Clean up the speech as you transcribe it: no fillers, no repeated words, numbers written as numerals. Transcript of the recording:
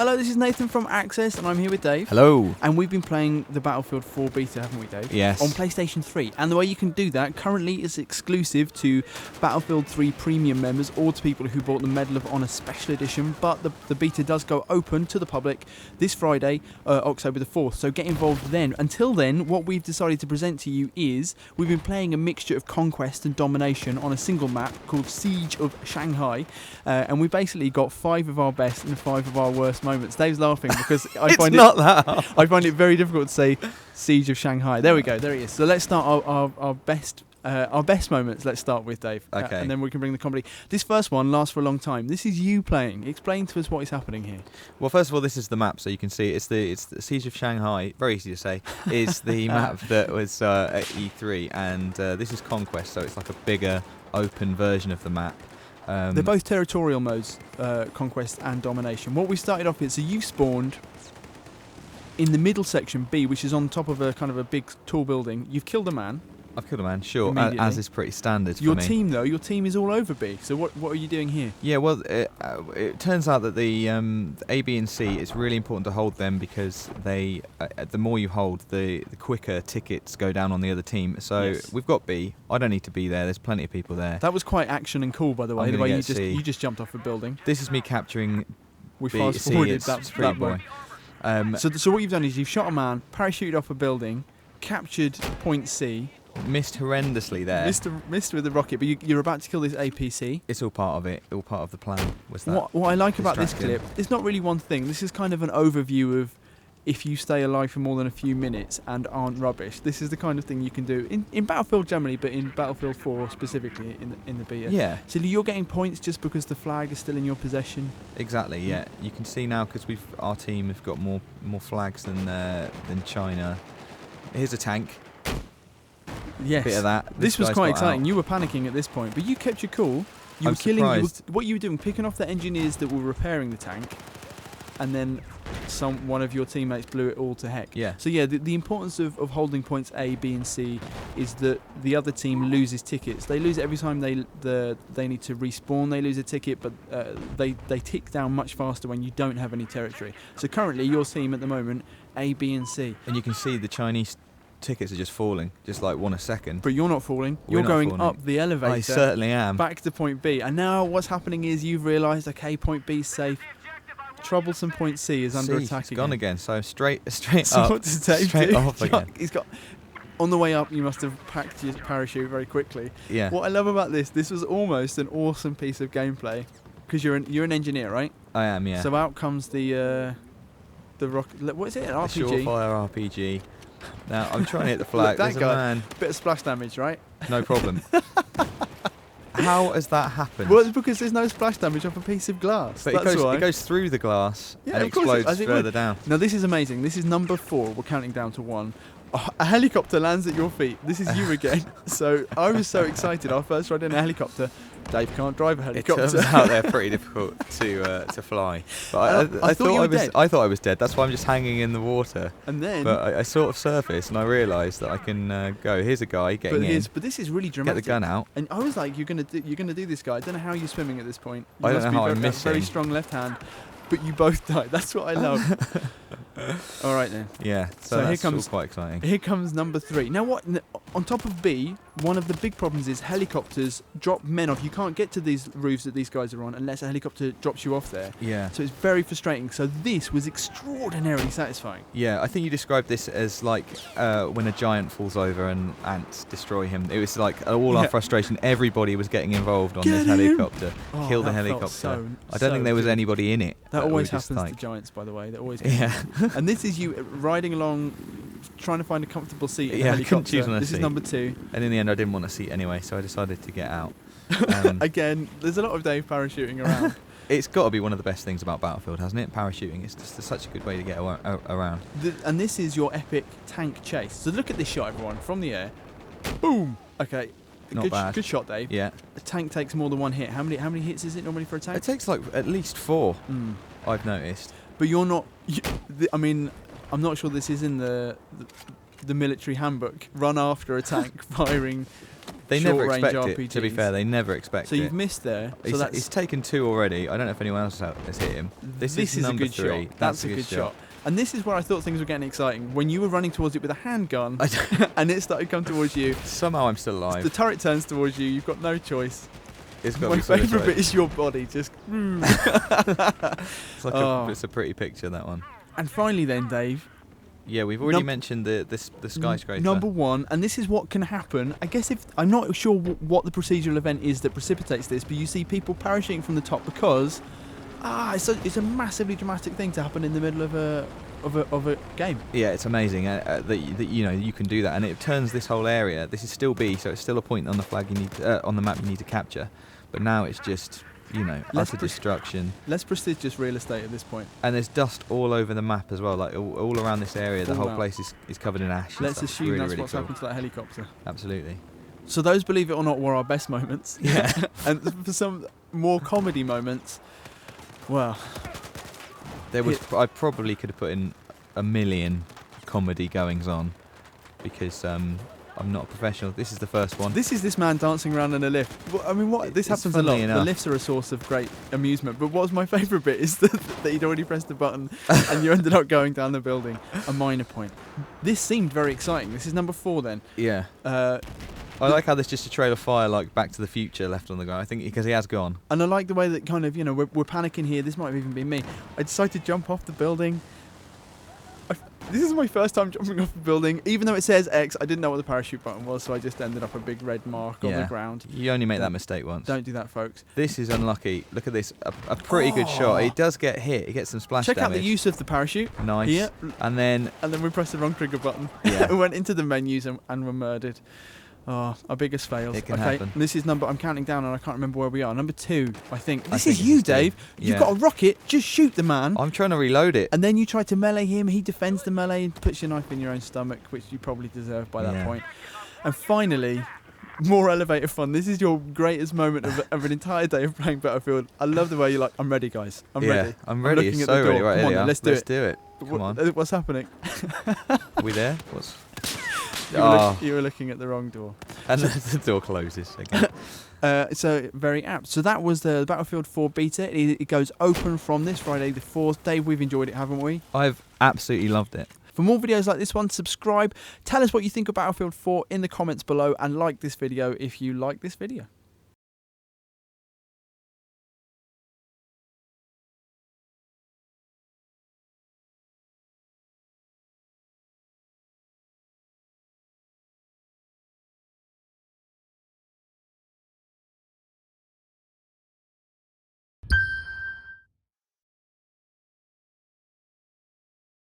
Hello, this is Nathan from Access, and I'm here with Dave. Hello. And we've been playing the Battlefield 4 beta, haven't we, Dave? Yes. On PlayStation 3. And the way you can do that currently is exclusive to Battlefield 3 Premium members or to people who bought the Medal of Honor Special Edition. But the beta does go open to the public this Friday, October the 4th. So get involved then. Until then, what we've decided to present to you is we've been playing a mixture of conquest and domination on a single map called Siege of Shanghai. And we basically got 5 of our best and 5 of our worst moments. Dave's laughing because I find it very difficult to say Siege of Shanghai. There we go. There he is. So let's start our best moments. Let's start with Dave. Okay. And then we can bring the comedy. This first one lasts for a long time. This is you playing. Explain to us what is happening here. Well, first of all, this is the map, so you can see it's the Siege of Shanghai. Very easy to say. Is the map that was at E3, and this is Conquest, so it's like a bigger, open version of the map. They're both territorial modes, Conquest and Domination. What we started off with, so you've spawned in the middle section, B, which is on top of a kind of a big, tall building. You've killed a man. I've killed a man, sure, as is pretty standard for me. Your team, though, your team is all over B. So what are you doing here? Yeah, well, it turns out that the A, B, and C, it's really important to hold them because they, the more you hold, the quicker tickets go down on the other team. So Yes. We've got B. I don't need to be there. There's plenty of people there. That was quite action and cool, by the way. I'm The gonna way get you just jumped off a building. This is me capturing We B, fast C. forwarded It's that pretty boy. boring. So what you've done is you've shot a man, parachuted off a building, captured point C, Missed horrendously there. missed with the rocket, but you're about to kill this APC. It's all part of it. All part of the plan. Was that? What I like about this distracting. clip, it's not really one thing. This is kind of an overview of if you stay alive for more than a few minutes and aren't rubbish. This is the kind of thing you can do in Battlefield generally, but in Battlefield 4 specifically in the beta. Yeah. So you're getting points just because the flag is still in your possession. Exactly. Yeah. You can see now because our team have got more flags than China. Here's a tank. Yes. Bit of that. This was guy's quite got exciting. out. You were panicking at this point, but you kept your cool. You I'm were killing. surprised. What you were doing, picking off the engineers that were repairing the tank, and then one of your teammates blew it all to heck. Yeah. So yeah, the importance of holding points A, B, and C is that the other team loses tickets. They lose it every time they need to respawn. They lose a ticket, but they tick down much faster when you don't have any territory. So currently, your team at the moment, A, B, and C. And you can see the Chinese tickets are just falling, just like 1 a second. But you're not falling. We're You're not going falling. up the elevator. I certainly am. Back to point B. And now what's happening is you've realised, okay, point B's safe. Troublesome point C is under attack it's again. gone again. So straight So up, what does Dave straight do? off again. He's got. On the way up, you must have packed your parachute very quickly. Yeah. What I love about this was almost an awesome piece of gameplay, because you're an engineer, right? I am. Yeah. So out comes the rocket. What is it? An A RPG. surefire RPG. Now I'm trying to hit the flag. Look, There's that a guy. man. Bit of splash damage, right? No problem. How has that happened? Well, it's because there's no splash damage off a piece of glass. But That's why. it goes through the glass Yeah, and of course it- explodes as it would. further down. Now this is amazing. This is number 4. We're counting down to 1. A helicopter lands at your feet. This is you again. So I was so excited. Our first ride in a helicopter. Dave can't drive a It helicopter. turns out they're pretty difficult to fly. But I thought you were dead. I thought I was dead. That's why I'm just hanging in the water. And then, But I sort of surfaced and I realised that I can go. Here's a guy getting in. but this is really Get dramatic. the gun out. And I was like, you're gonna do this, guy. I don't know how you're swimming at this point. You I don't must know how be I'm that's very missing. strong left hand. But you both died. That's what I love. All right then. Yeah. So here that's comes all quite exciting. Here comes number 3. Now what? On top of B, one of the big problems is helicopters drop men off. You can't get to these roofs that these guys are on unless a helicopter drops you off there. Yeah. So it's very frustrating. So this was extraordinarily satisfying. Yeah, I think you described this as like when a giant falls over and ants destroy him. It was like all our frustration. Everybody was getting involved on this Get him! helicopter. Oh, Kill the that felt helicopter. I so don't think there was good. anybody in it. That always were just happens like, to giants, by the way. That always. Yeah. And this is you riding along, trying to find a comfortable seat in Yeah, a I couldn't helicopter. choose on a This is seat. number 2. And in the end, I didn't want a seat anyway, so I decided to get out. Again, there's a lot of Dave parachuting around. It's got to be one of the best things about Battlefield, hasn't it? Parachuting. It's just such a good way to get around. And this is your epic tank chase. So look at this shot, everyone, from the air. Boom. Okay. Not bad. Good shot, Dave. Yeah. A tank takes more than one hit. How many hits is it normally for a tank? It takes like at least 4, Mm. I've noticed. But you're not. I mean, I'm not sure this is in the military handbook. Run after a tank, firing They never short-range expect RPGs. it. To be fair, they never expect So it. you've missed there. So He's taken 2 already. I don't know if anyone else has hit him. This is a number good 3. shot. That's a good shot. And this is where I thought things were getting exciting. When you were running towards it with a handgun, and it started to come towards you. Somehow I'm still alive. The turret turns towards you. You've got no choice. It's got My to be sort of favourite bit is your body just. It's like it's a pretty picture, that one. And finally, then, Dave. Yeah, we've already mentioned the skyscraper. Number 1, and this is what can happen. I guess if I'm not sure what the procedural event is that precipitates this, but you see people parachuting from the top because it's a massively dramatic thing to happen in the middle of a game. Yeah, it's amazing that you can do that, and it turns this whole area. This is still B, so it's still a point on the flag you need on the map you need to capture, but now it's just utter destruction. Less prestigious real estate at this point. And there's dust all over the map as well, like all around this area. The whole place is covered in ash. Let's assume really, that's really what's cool. happened to that helicopter. Absolutely. So those, believe it or not, were our best moments. Yeah. And for some more comedy moments, well, I probably could have put in a million comedy goings on, because I'm not a professional. This is the first one. This is this man dancing around in a lift. Well, I mean, this happens a lot. Enough. The lifts are a source of great amusement. But what's my favourite bit is that he'd already pressed the button and you ended up going down the building. A minor point. This seemed very exciting. This is number 4 then. Yeah. I like how there's just a trail of fire like Back to the Future left on the ground. I think because he has gone. And I like the way that kind of, we're panicking here. This might have even been me. I decided to jump off the building. This is my first time jumping off a building. Even though it says X, I didn't know what the parachute button was, so I just ended up a big red mark on the ground. You only make that mistake once. Don't do that, folks. This is unlucky. Look at this. A pretty good shot. He does get hit. He gets some splash damage. Check out the use of the parachute. Nice. Here. And then we pressed the wrong trigger button. Yeah. We went into the menus and were murdered. Oh, our biggest fails. It can happen. This is I'm counting down and I can't remember where we are. Number 2, I think. This think is you, this is Dave. Yeah. You've got a rocket. Just shoot the man. I'm trying to reload it. And then you try to melee him. He defends the melee and puts your knife in your own stomach, which you probably deserve by that point. And finally, more elevator fun. This is your greatest moment of an entire day of playing Battlefield. I love the way you're like, I'm ready, guys. I'm ready. I'm ready. Looking It's at the so door. ready. Right, Come on, here then, let's do it. Come on. What's happening? Are we there? You were looking at the wrong door. And the door closes again. So very apt. So that was the Battlefield 4 beta. It goes open from this Friday the 4th. Dave, we've enjoyed it, haven't we? I've absolutely loved it. For more videos like this one, subscribe. Tell us what you think of Battlefield 4 in the comments below, and like this video if you like this video.